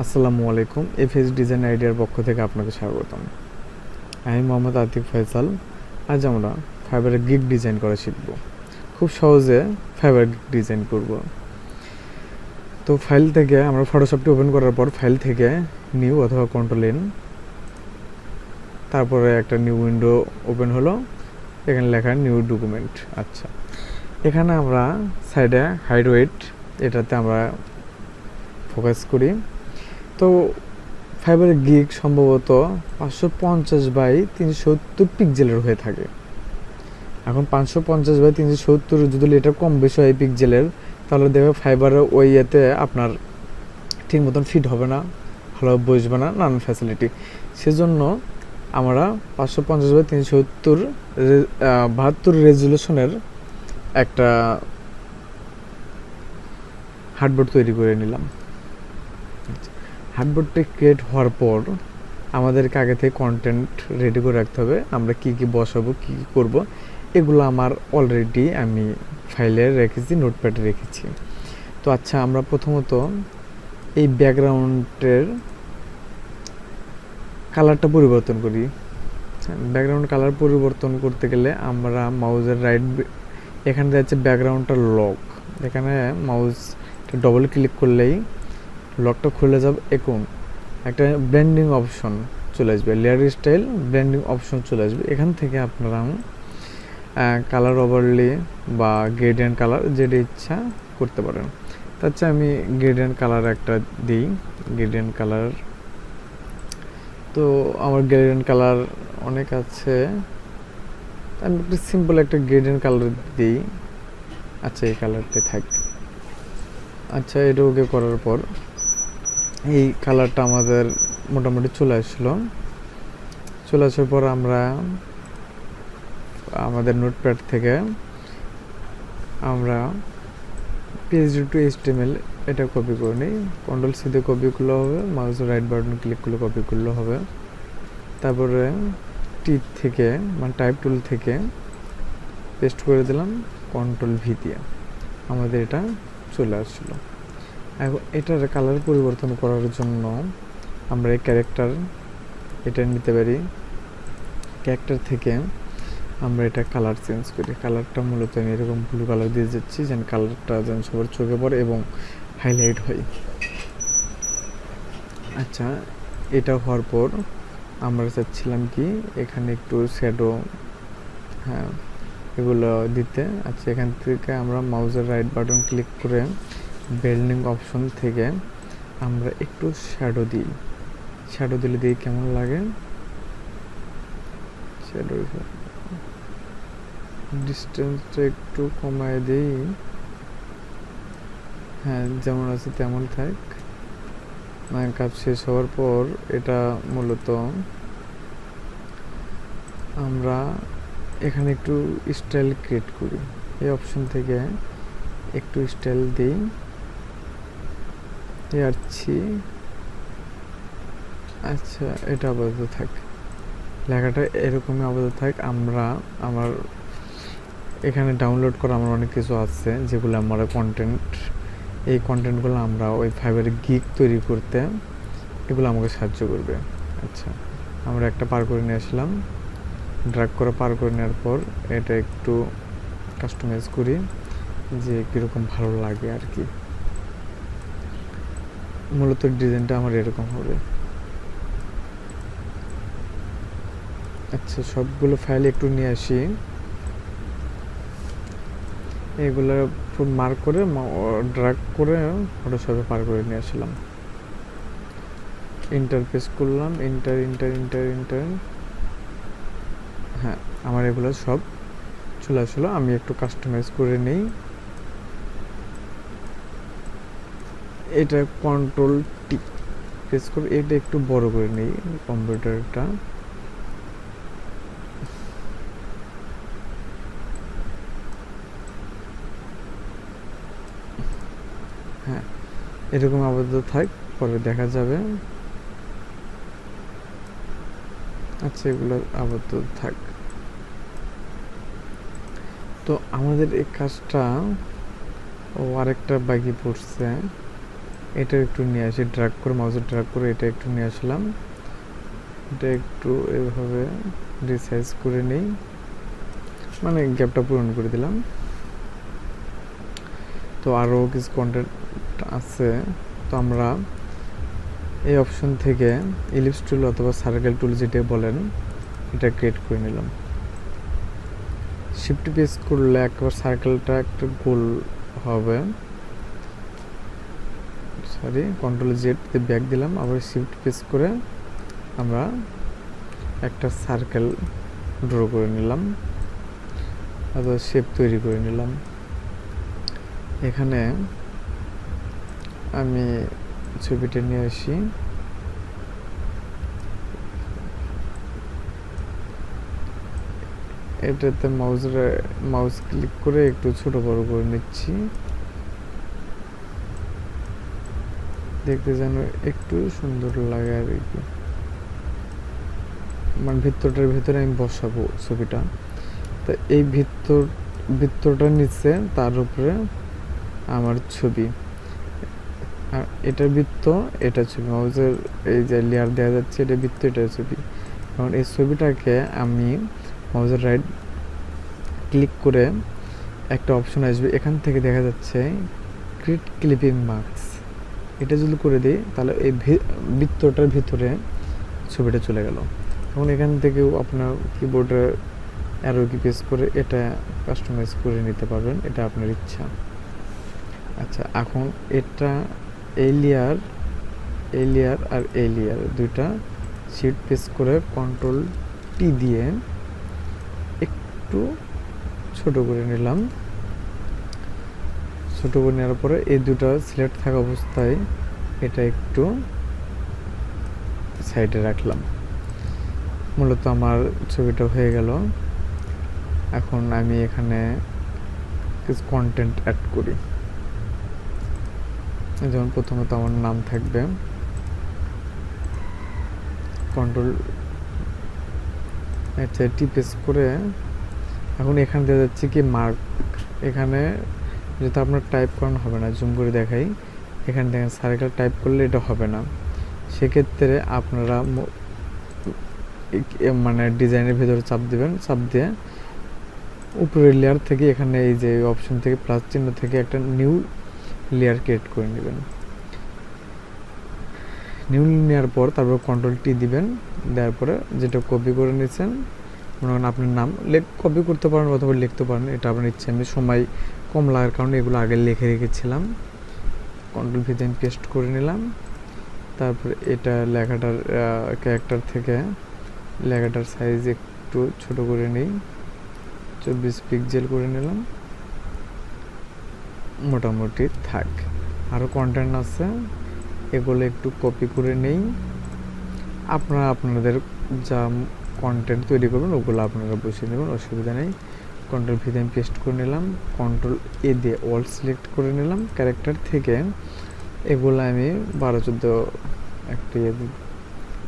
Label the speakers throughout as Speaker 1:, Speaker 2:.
Speaker 1: আসসালামু আলাইকুম। FS design আইডিয়ার পক্ষ থেকে আপনাকে স্বাগতম। আমি মোহাম্মদ আতিক ফয়সাল। আজ আমরা ফাইবারে গিগ ডিজাইন করা শিখব। খুব সহজে ফাইবার গিগ ডিজাইন করব। তো ফাইল থেকে আমরা ফটোশপটি ওপেন করার পর ফাইল থেকে নিউ অথবা কন্ট্রোল এন, তারপরে একটা নিউ উইন্ডো ওপেন হলো। এখানে লেখা নিউ ডকুমেন্ট। আচ্ছা, এখানে আমরা সাইডে হাইড ওয়েট এটাতে আমরা ফোকাস করি। তো ফাইবারের গিগ সম্ভবত 550x370 পিক্সেলের হয়ে থাকে। এখন 550x370 যদি এটা কম বেশি হয় পিক্সেলের, তাহলে দেখবে ফাইবারের ওই ইয়েতে আপনার ঠিক মতন ফিট হবে না, ভালো বসবে না, নানান ফ্যাসিলিটি। সেজন্য আমরা 550x370 72 রেজুলেশনের একটা হার্ডবোর্ড তৈরি করে নিলাম। হার্ডবোর্ডটি ক্রিয়েট হওয়ার পর আমাদেরকে আগে থেকে কন্টেন্ট রেডি করে রাখতে হবে। আমরা কি কি বসাবো, কি কি করব, এগুলো আমার অলরেডি আমি ফাইলে রেখেছি, নোটপ্যাডে রেখেছি। তো আচ্ছা, আমরা প্রথমত এই ব্যাকগ্রাউন্ডের কালারটা পরিবর্তন করি। ব্যাকগ্রাউন্ড কালার পরিবর্তন করতে গেলে আমরা মাউসের রাইট, এখানে যাচ্ছে ব্যাকগ্রাউন্ডটা লক, এখানে মাউস ডবল ক্লিক করলেই লকটা খুলে যাবে। এখন একটা ব্লেন্ডিং অপশন চলে আসবে, লেয়ার স্টাইল ব্লেন্ডিং অপশন চলে আসবে। এখান থেকে আপনারা কালার ওভারলে বা গ্রেডিয়েন্ট কালার যেটা ইচ্ছা করতে পারেন। তাছাড়া আমি গ্রেডিয়েন্ট কালার একটা দিই, গ্রেডিয়েন্ট কালার। তো আমার গ্রেডিয়েন্ট কালার অনেক আছে, আমি একটু সিম্পল একটা গ্রেডিয়েন্ট কালার দিই। আচ্ছা, এই কালারটা থাক। আচ্ছা, এটা ওকে করার পর এই কালারটা আমাদের মোটামুটি চলে আসলো। চলে আসার পর আমরা আমাদের নোটপ্যাড থেকে আমরা PSD to HTML এটা কপি করে নিই। কন্ট্রোল সি দিয়ে কপি করলে হবে, মাউসের রাইট বাটন ক্লিক করলে কপি করলে হবে। তারপরে টি থেকে মানে টাইপ টুল থেকে পেস্ট করে দিলাম, কন্ট্রোল ভি দিয়ে আমাদের এটা চলে আসলো। এখন এটার কালার পরিবর্তন করার জন্য আমরা এই ক্যারেক্টার এটা নিতে পারি। ক্যারেক্টার থেকে আমরা এটা কালার চেঞ্জ করি। কালারটা মূলত আমি এরকম ব্লু কালার দিয়ে যাচ্ছি, যেন কালারটা যেন সবার চোখে পড়ে এবং হাইলাইট হয়। আচ্ছা, এটা হওয়ার পর আমরা চাচ্ছিলাম কি এখানে একটু শ্যাডো, হ্যাঁ, এগুলো দিতে। আচ্ছা, এখান থেকে আমরা মাউসের রাইট বাটন ক্লিক করে ব্লেন্ডিং অপশন থেকে আমরা একটু শ্যাডো দিই। শ্যাডো দিলে দিয়ে কেমন লাগে, শ্যাডো ডিস্টেন্সটা একটু কমায় দিই। হ্যাঁ, যেমন আছে তেমন থাক। মানে কাজ শেষ হওয়ার পর এটা মূলত আমরা এখানে একটু স্টাইল ক্রিয়েট করি। এই অপশন থেকে একটু স্টাইল দিই, যাচ্ছি। আচ্ছা, এটা আপাতত থাক, লেখাটা এরকমই আপাতত থাক। আমরা আমার এখানে ডাউনলোড করা আমার অনেক কিছু আছে, যেগুলো আমার কন্টেন্ট, এই কন্টেন্টগুলো আমরা ওই ফাইবারে গিগ তৈরি করতে এগুলো আমাকে সাহায্য করবে। আচ্ছা, আমরা একটা পার করে নিয়ে আসলাম, ড্র্যাগ করে পার করে নেওয়ার পর এটা একটু কাস্টমাইজ করি যে কীরকম ভালো লাগে আর কি। মূলত ডিজাইনটা আমার এরকম হবে। আচ্ছা, সবগুলো ফাইল একটু নিয়ে আসি, এগুলো মার্ক করে ড্র্যাগ করে ফটোশপে পার করে নিয়ে আসলাম। ইন্টারফেস করলাম, ইন্টার। হ্যাঁ, আমার এগুলো সব চলে আসলো। আমি একটু কাস্টমাইজ করে নিই। এটা কন্ট্রোল টি প্রেস করে এটা একটু বড় করে নিই কম্পিউটারটা। হ্যাঁ, এরকম আপাতত থাক, পরে দেখা যাবে। আচ্ছা, এগুলো আপাতত থাক। তো আমাদের এই কাজটা আরেকটা বাকি পড়ছে, এটা একটু নিয়ে আসি, ড্র্যাগ করে মাউসে ড্র্যাগ করে এটা একটু নিয়ে আসলাম, এটা একটু এভাবে রিসাইজ করে নেই, মানে গ্যাপটা পূরণ করে দিলাম। তো আরও কিছু কন্টেন্ট আছে, তো আমরা এই অপশন থেকে ইলিপস টুল অথবা সার্কেল টুল যেটা বলেন এটা ক্রিয়েট করে নিলাম। শিফট প্রেস করলে একবার সার্কেলটা একটা গোল হবে, সরি কন্ট্রোল জেড দিয়ে ব্যাক দিলাম, আবার শিফট প্রেস করে আমরা একটা সার্কেল ড্র করে নিলাম অথবা শেপ তৈরি করে নিলাম। এখানে আমি ছবিটা নিয়ে আসি, এটাতে মাউস ক্লিক করে একটু ছোট বড় করে নিচ্ছি, দেখতে যেন একটু সুন্দর লাগে আর কি, মানে ভিতরটার ভিতরে আমি বসাবো ছবিটা। তো এই ভিতরটার নিচে তার উপরে আমার ছবি, আর এটার বৃত্ত, এটা ছবি, মাউসের এই যে লেয়ার দেওয়া যাচ্ছে এটা বৃত্ত, এটা ছবি। কারণ এই ছবিটাকে আমি মাউসের রাইট ক্লিক করে একটা অপশন আসবে, এখান থেকে দেখা যাচ্ছে ক্রিয়েট ক্লিপিং মার্কস, এটা যদি করে দিই তাহলে এই বৃত্তটার ভিতরে ছবিটা চলে গেল। এখন এখান থেকেও আপনার কিবোর্ডে অ্যারো কি প্রেস করে এটা কাস্টমাইজ করে নিতে পারবেন, এটা আপনার ইচ্ছা। আচ্ছা, এখন এটা এই লেয়ার আর এই লেয়ার দুইটা শিফট প্রেস করে কন্ট্রোল টি দিয়ে একটু ছোট করে নিলাম। ছোট করে নেওয়ার পরে এই দুটো সিলেক্ট থাকা অবস্থায় এটা একটু সাইডে রাখলাম। মূলত আমার ছবিটা হয়ে গেল। এখন আমি এখানে কিছু কন্টেন্ট অ্যাড করি, যেমন প্রথমত আমার নাম থাকবে, কন্ট্রোল টি প্রেস করে এখন এখানে দেখা যাচ্ছে কি মার্ক, এখানে যেটা আপনার টাইপ করানো হবে না, জুম করে দেখাই, এখানে দেখেন সার্কেল টাইপ করলে এটা হবে না, সেক্ষেত্রে আপনারা মানে ডিজাইনের ভেতরে চাপ দিবেন, চাপ দিয়ে উপরের লেয়ার থেকে এখানে এই যে অপশন থেকে প্লাস চিহ্ন থেকে একটা নিউ লেয়ার ক্রিয়েট করে নেবেন। নিউ নেওয়ার পর তারপর কন্ট্রোল টি দিবেন, দেওয়ার পরে যেটা কপি করে নিয়েছেন, মনে করেন আপনার নাম কপি করতে পারেন অথবা লিখতে পারেন, এটা আপনার ইচ্ছে। আমি সময় কম লাগার কারণে এগুলো আগে লিখে রেখেছিলাম। কন্ট্রোল ভি দিয়ে পেস্ট করে নিলাম। তারপর এটা লেখাটার ক্যারেক্টার থেকে লেখাটার সাইজ একটু ছোট করে নিই, 24 পিক্সেল করে নিলাম, মোটামুটি থাক। আরও কন্টেন্ট আছে, এগুলো একটু কপি করে নেই। আপনারা আপনাদের যা কন্টেন্ট তৈরি করবেন ওগুলো আপনারা বসিয়ে নেবেন, অসুবিধা নেই। কন্ট্রোল ভি দিয়ে পেস্ট করে নিলাম, কন্ট্রোল এ দিয়ে অল সিলেক্ট করে নিলাম। ক্যারেক্টার থেকে এগুলো আমি 12-14 একটা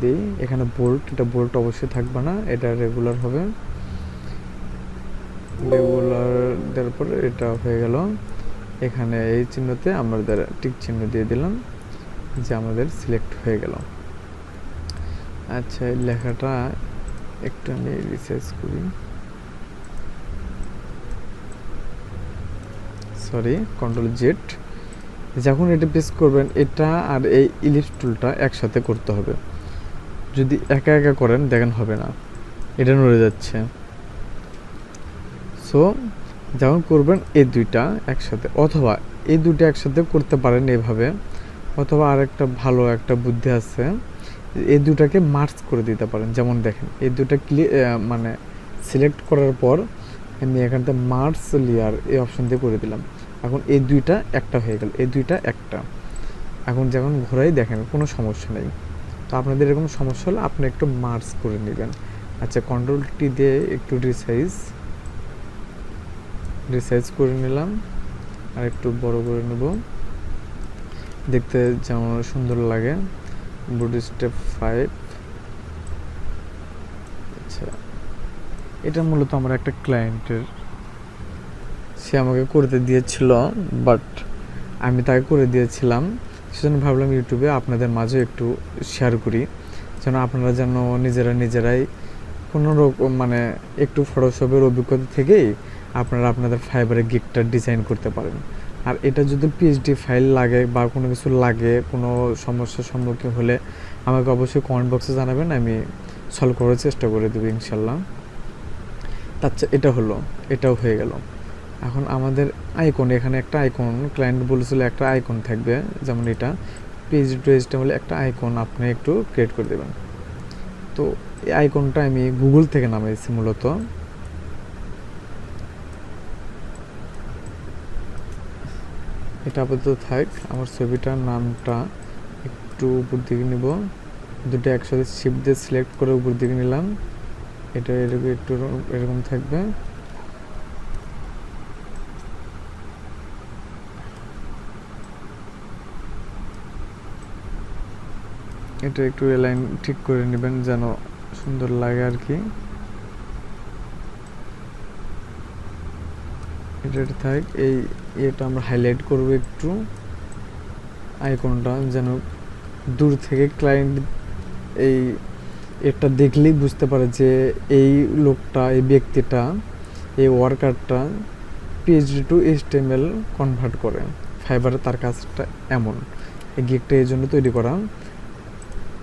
Speaker 1: দিই। এখানে বোল্ট, এটা বোল্ট অবশ্যই থাকবে না, এটা রেগুলার হবে। রেগুলার দেওয়ার পরে এটা হয়ে গেল। এখানে এই চিহ্নতে আমাদের টিক চিহ্ন দিয়ে দিলাম যে আমাদের সিলেক্ট হয়ে গেল। আচ্ছা, এই লেখাটা একটু আমি রিসার্চ করি, সরি কন্ট্রোল জেড। যখন এটা প্রেস করবেন, এটা আর এই ইলিপস টুলটা একসাথে করতে হবে। যদি একা একা করেন দেখেন হবে না, এটা নড়ে যাচ্ছে। সো যখন করবেন এই দুইটা একসাথে, অথবা এই দুইটা একসাথে করতে পারেন এভাবে, অথবা আরেকটা ভালো একটা বুদ্ধি আছে, এই দুটাকে মার্জ করে দিতে পারেন। যেমন দেখেন এই দুটা মানে সিলেক্ট করার পর আমি এখান থেকে মার্জ লেয়ার এই অপশন দিয়ে করে দিলাম। এখন এই দুইটা একটা হয়ে গেল, এই দুইটা একটা। এখন যখন ঘোরাই দেখেন কোনো সমস্যা নেই। তো আপনাদের এরকম সমস্যা হলে আপনি একটু মার্জ করে নেবেন। আচ্ছা, কন্ট্রোল টি দিয়ে একটু রিসাইজ করে নিলাম, আর একটু বড় করে নেব, দেখতে যেমন সুন্দর লাগে। বুট স্টেপ 5। আচ্ছা, এটা মূলত আমার একটা ক্লায়েন্টের, সে আমাকে করতে দিয়েছিল, বাট আমি তাকে করে দিয়েছিলাম, সেজন্য ভাবলাম ইউটিউবে আপনাদের মাঝে একটু শেয়ার করি, যেন আপনারা যেন নিজেরাই কোনো রকম মানে একটু ফটোশপের অভিজ্ঞতা থেকেই আপনারা আপনাদের ফাইবারে গিগটা ডিজাইন করতে পারেন। আর এটা যদি পিএইচডি ফাইল লাগে বা কোনো কিছু লাগে, কোনো সমস্যার সম্মুখীন হলে আমাকে অবশ্যই কমেন্ট বক্সে জানাবেন, আমি সলভ করার চেষ্টা করে দেবো ইনশাল্লাহ। আচ্ছা, এটাও হয়ে গেল। এখন আমাদের আইকন, এখানে একটা আইকন ক্লায়েন্ট বলেছিল একটা আইকন থাকবে, যেমন এটা পেজ টু HTML একটা আইকন আপনি একটু ক্রিয়েট করে দেবেন। তো এই আইকনটা আমি গুগল থেকে নামাইছি মূলত। এটা আপাতত থাক। আমার ছবিটার নামটা একটু উপর দিকে নিব, দুটো একসাথে শিফট দিয়ে সিলেক্ট করে উপর দিকে নিলাম। এটা একটু এরকম থাকবে। এটা একটু এলাইন ঠিক করে নেবেন যেন সুন্দর লাগে আর কি। এটা থাক। এটা আমরা হাইলাইট করব একটু আইকনটা, যেন দূর থেকে ক্লায়েন্ট এটা দেখলেই বুঝতে পারে যে এই লোকটা, এই ব্যক্তিটা, এই ওয়ার্কারটা পিএইচডি টু HTML কনভার্ট করে ফাইবারে, তার কাজটা এমন। এই গিগটা এই জন্য তৈরি করা।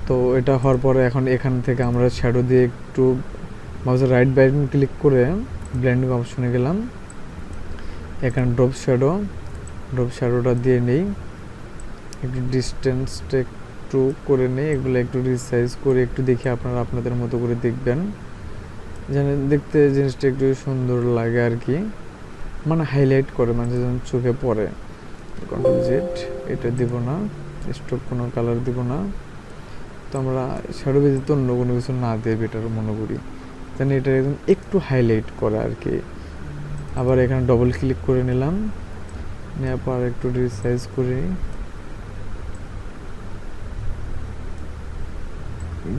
Speaker 1: তো এটা হওয়ার পরে এখন এখান থেকে আমরা শ্যাডো দিয়ে একটু মাউসের রাইট বাটন ক্লিক করে ব্লেন্ডিং অপশনে গেলাম। এখানে ড্রপ শ্যাডোটা দিয়ে নেই, একটু ডিস্টেন্সটা একটু করে নেই, এগুলো একটু রিসাইজ করে একটু দেখি আপনারা আপনাদের মতো করে দেখবেন, যেন দেখতে জিনিসটা একটু সুন্দর লাগে আর কি, মানে হাইলাইট করে, মানে যেন চোখে পড়ে। কন্ট্রোল জেড, এটা দিব না, স্ট্রোক কোনো কালার দিব না। তো আমরা শ্যাডো ব্যতীত অন্য কোনো কিছু না দিয়ে বেটার মনে করি, যেন এটা একটু হাইলাইট করে আর কি। আবার এখানে ডবল ক্লিক করে নিলাম, নেওয়ার পর একটু রিসাইজ করে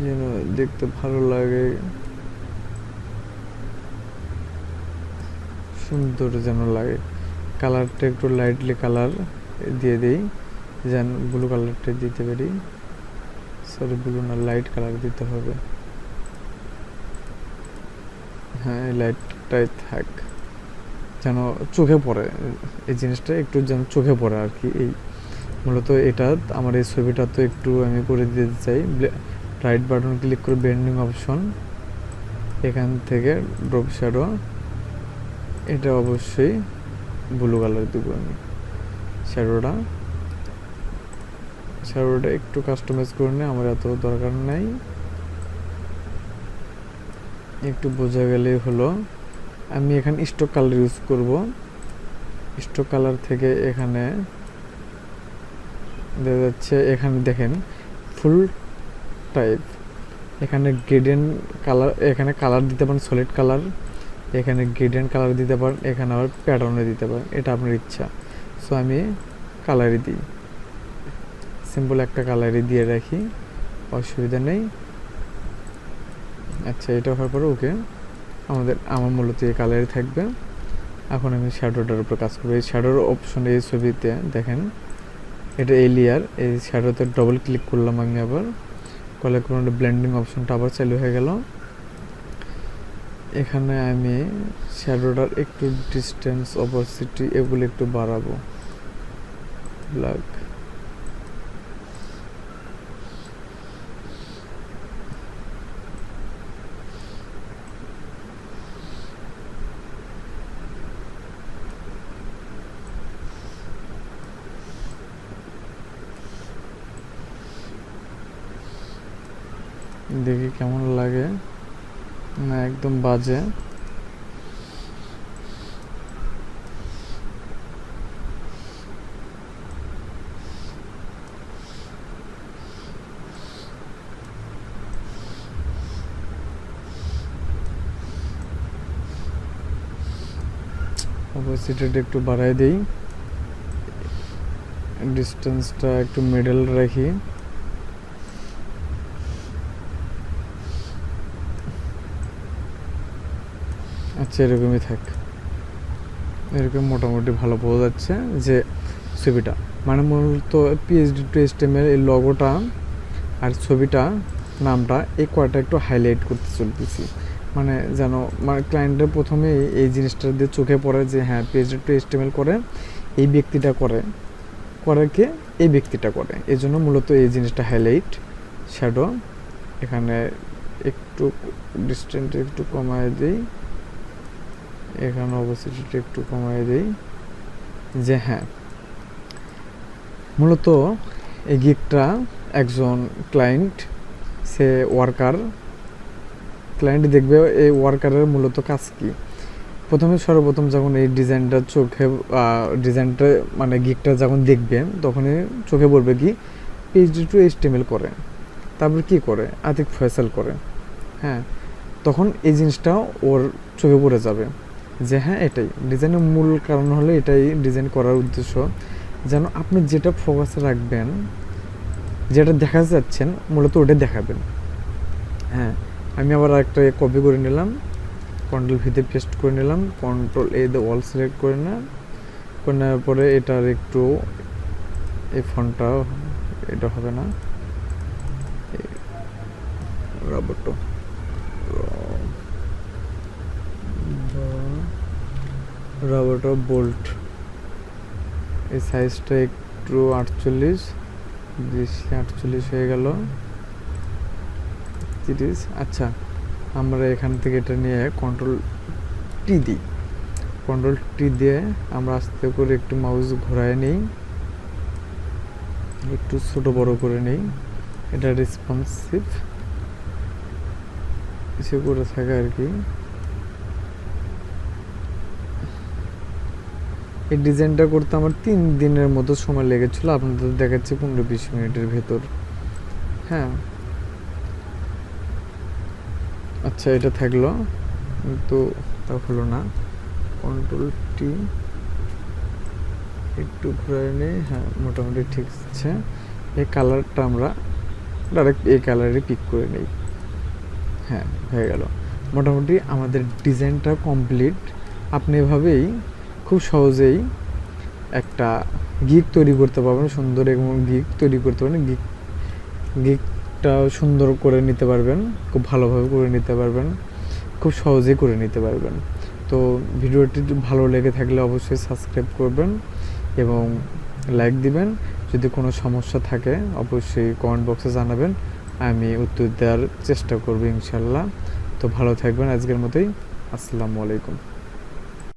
Speaker 1: যেন দেখতে ভালো লাগে, সুন্দর যেন লাগে। কালারটা একটু লাইটলি কালার দিয়ে দিই, যেন ব্লু কালারটা দিতে পারি। সরি, ব্লু না, লাইট কালার দিতে হবে। হ্যাঁ, লাইটটাই থাক, যেন চোখে পড়ে এই জিনিসটা, একটু যেন চোখে পড়ে আর কি। এই মূলত এটা আমার এই ছবিটা তো একটু আমি করে দিতে চাই। রাইট বাটন ক্লিক করে ব্লেন্ডিং অপশন, এখান থেকে ড্রপ শ্যাডো, এটা অবশ্যই ব্লু কালার দেবো আমি। শ্যাডোটা একটু কাস্টমাইজ করে নিই, আমার এত দরকার নাই, একটু বোঝা গেলেই হলো। আমি এখানে স্টক কালার ইউজ করব। স্টক কালার থেকে এখানে দেখা যাচ্ছে, এখানে দেখেন ফুল টাইপ, এখানে গ্রেডিয়েন্ট কালার, এখানে কালার দিতে পারেন সলিড কালার, এখানে গ্রেডিয়েন্ট কালার দিতে পারেন, এখানে আবার প্যাটার্নে দিতে পারেন, এটা আপনার ইচ্ছা। সো আমি কালারই দিই, সিম্পল একটা কালারই দিয়ে রাখি, অসুবিধা নেই। আচ্ছা, এটা হওয়ার পরে ওকে, আমার মূলত এই কালারই থাকবে। এখন আমি শ্যাডোটার উপর কাজ করবো। এই শ্যাডোর অপশনে এই ছবিতে দেখেন, এটা এই লেয়ার, এই শ্যাডোতে ডবল ক্লিক করলাম আমি, আবার কলে কোনো ব্লেন্ডিং অপশনটা আবার চালু হয়ে গেল। এখানে আমি শ্যাডোটার একটু ডিস্টেন্স, অপাসিটি এগুলো একটু বাড়াবো, ব্ল্যাক। দেখি কেমন লাগে, না একদম বাজে। অপাসিটিটা একটু বাড়াই দিই, ডিস্টেন্সটা একটু মিডল রাখি। আচ্ছা, এরকমই থাক, এরকম মোটামুটি ভালো বোঝা যাচ্ছে যে ছবিটা। মানে মূলত পিএইচডি টু এইচটিএমএল এই লগোটা আর ছবিটা নামটা এই কয়টা একটু হাইলাইট করতে চলতেছি, মানে যেন মানে ক্লায়েন্টের প্রথমে এই জিনিসটা দিয়ে চোখে পড়ে যে হ্যাঁ পিএইচডি টু এইচটিএমএল করে এই ব্যক্তিটা করে কে এই ব্যক্তিটা করে। এই জন্য মূলত এই জিনিসটা হাইলাইট। শ্যাডো এখানে একটু ডিস্টেন্স একটু কমায় দিই, এখানে অবস্থিতিটা একটু কমায় দিই, যে হ্যাঁ মূলত এই গিগটা একজন ক্লায়েন্ট, সে ওয়ার্কার, ক্লায়েন্ট দেখবে এই ওয়ার্কারের মূলত কাজ কী। প্রথমে সর্বপ্রথম যখন এই ডিজাইনটা চোখে ডিজাইনটা মানে গিগটা যখন দেখবে তখনই চোখে পড়বে কি পিএইচডি টু এইচটিএমএল করে, তারপর কি করে আতিক ফয়সাল করে। হ্যাঁ, তখন এই জিনিসটা ওর চোখে পড়ে যাবে যে হ্যাঁ এটাই ডিজাইনের মূল কারণ হলো এটাই ডিজাইন করার উদ্দেশ্য, যেন আপনি যেটা ফোকাসে রাখবেন, যেটা দেখা যাচ্ছেন মূলত ওটা দেখাবেন। হ্যাঁ, আমি আবার একটা কপি করে নিলাম, কন্ট্রোল ভিতে পেস্ট করে নিলাম, কন্ট্রোল এ দিয়ে অল সিলেক্ট করে নিলাম, করে নেওয়ার পরে এটার একটু এই ফন্টটা এটা হবে না, রবটো রবটো বোল্ট এই সাইজটা একটু 48 হয়ে গেল 30। আচ্ছা, আমরা এখান থেকে এটা নিয়ে কন্ট্রোল টি দিই, কন্ট্রোল টি দিয়ে আমরা আস্তে করে একটু মাউস ঘোরায় নিই, একটু ছোট বড় করে নিই, এটা রেসপন্সিভ কিছু করে থাকে আর কি। এই ডিজাইনটা করতে আমার 3 দিনের মতো সময় লেগেছিল, আপনাদের দেখাচ্ছি 15-20 মিনিটের ভেতর। হ্যাঁ, আচ্ছা এটা থাকলো, কিন্তু তা হলো না। কন্ট্রোল টি একটু ঘুরে নিই, হ্যাঁ মোটামুটি ঠিক আছে। এই কালারটা আমরা ডাইরেক্ট এই কালারে পিক করে নিই। হ্যাঁ, হয়ে গেল, মোটামুটি আমাদের ডিজাইনটা কমপ্লিট। আপনি এভাবেই খুব সহজেই একটা গিগ তৈরি করতে পারবেন, সুন্দর এবং গিগ তৈরি করতে পারবেন, গিগটা সুন্দর করে নিতে পারবেন, খুব ভালোভাবে করে নিতে পারবেন, খুব সহজেই করে নিতে পারবেন। তো ভিডিওটি ভালো লেগে থাকলে অবশ্যই সাবস্ক্রাইব করবেন এবং লাইক দিবেন। যদি কোনো সমস্যা থাকে অবশ্যই কমেন্ট বক্সে জানাবেন, আমি উত্তর দেওয়ার চেষ্টা করব ইনশাল্লাহ। তো ভালো থাকবেন, আজকের মতোই আসসালামু আলাইকুম।